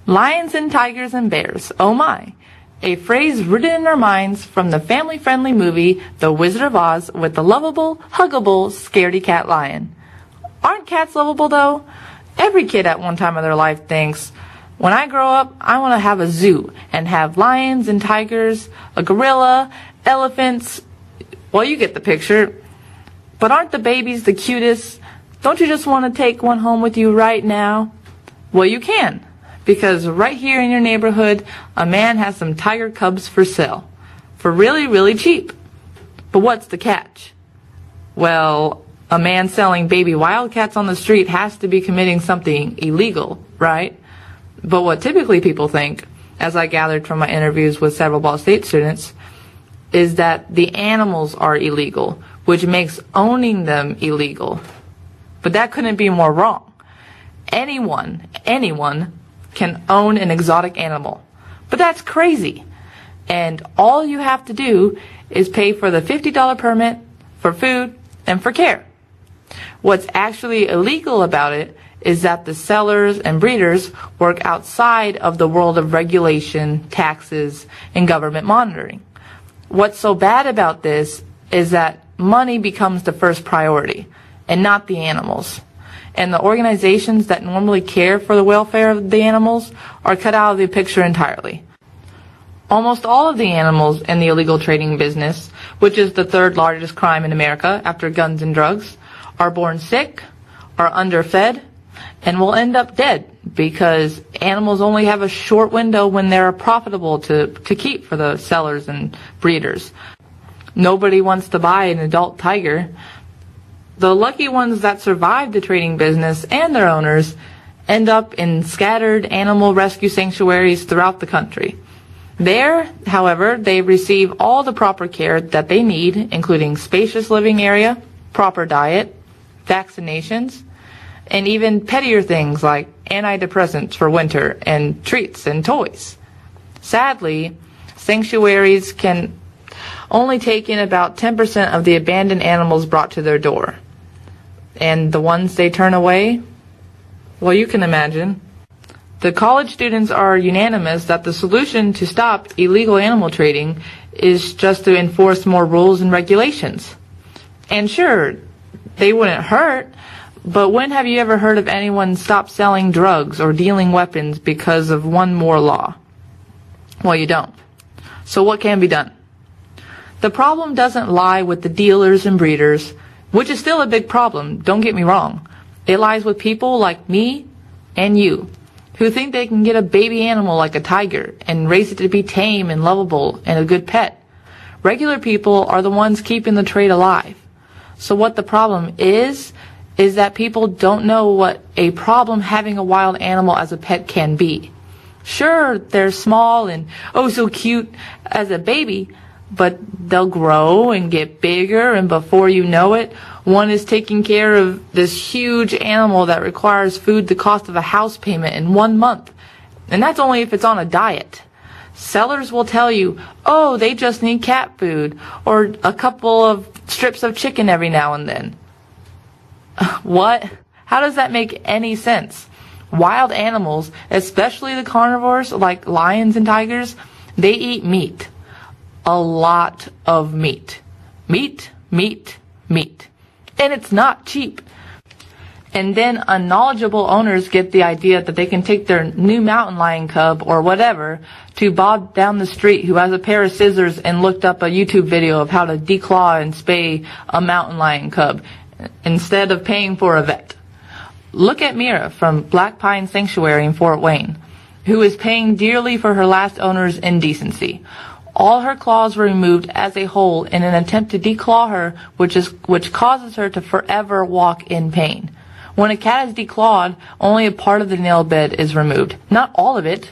Lions and tigers and bears, oh my. A phrase rooted in our minds from the family-friendly movie The Wizard of Oz with the lovable, huggable, scaredy cat lion. Aren't cats lovable though? Every kid at one time of their life thinks, when I grow up, I want to have a zoo and have lions and tigers, a gorilla, elephants. Well, you get the picture. But aren't the babies the cutest? Don't you just want to take one home with you right now? Well, you can. Because right here in your neighborhood, a man has some tiger cubs for sale. For really, really cheap. But what's the catch? Well, a man selling baby wildcats on the street has to be committing something illegal, right? But what typically people think, as I gathered from my interviews with several Ball State students, is that the animals are illegal, which makes owning them illegal. But that couldn't be more wrong. Anyone can own an exotic animal. But that's crazy. And all you have to do is pay for the $50 permit, for food, and for care. What's actually illegal about it is that the sellers and breeders work outside of the world of regulation, taxes, and government monitoring. What's so bad about this is that money becomes the first priority, and not the animals. And the organizations that normally care for the welfare of the animals are cut out of the picture entirely. Almost all of the animals in the illegal trading business, which is the third largest crime in America after guns and drugs, are born sick, are underfed, and will end up dead because animals only have a short window when they're profitable to keep for the sellers and breeders. Nobody wants to buy an adult tiger. The lucky ones that survive the trading business and their owners end up in scattered animal rescue sanctuaries throughout the country. There, however, they receive all the proper care that they need, including spacious living area, proper diet, vaccinations, and even pettier things like antidepressants for winter and treats and toys. Sadly, sanctuaries can only take in about 10% of the abandoned animals brought to their door. And the ones they turn away? Well, you can imagine. The college students are unanimous that the solution to stop illegal animal trading is just to enforce more rules and regulations. And sure, they wouldn't hurt, but when have you ever heard of anyone stop selling drugs or dealing weapons because of one more law? Well, you don't. So what can be done? The problem doesn't lie with the dealers and breeders, which is still a big problem, don't get me wrong. It lies with people like me and you, who think they can get a baby animal like a tiger and raise it to be tame and lovable and a good pet. Regular people are the ones keeping the trade alive. So what the problem is that people don't know what a problem having a wild animal as a pet can be. Sure, they're small and oh so cute as a baby, but they'll grow and get bigger, and before you know it, one is taking care of this huge animal that requires food the cost of a house payment in 1 month. And that's only if it's on a diet. Sellers will tell you, oh, they just need cat food, or a couple of strips of chicken every now and then. What? How does that make any sense? Wild animals, especially the carnivores like lions and tigers, they eat meat. A lot of meat. Meat, meat, meat. And it's not cheap. And then unknowledgeable owners get the idea that they can take their new mountain lion cub or whatever to Bob down the street who has a pair of scissors and looked up a YouTube video of how to declaw and spay a mountain lion cub instead of paying for a vet. Look at Mira from Black Pine Sanctuary in Fort Wayne, who is paying dearly for her last owner's indecency. All her claws were removed as a whole in an attempt to declaw her, which causes her to forever walk in pain. When a cat is declawed, only a part of the nail bed is removed, not all of it.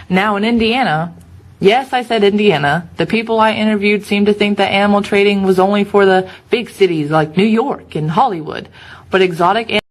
Now in Indiana, yes, I said Indiana, the people I interviewed seemed to think that animal trading was only for the big cities like New York and Hollywood, but exotic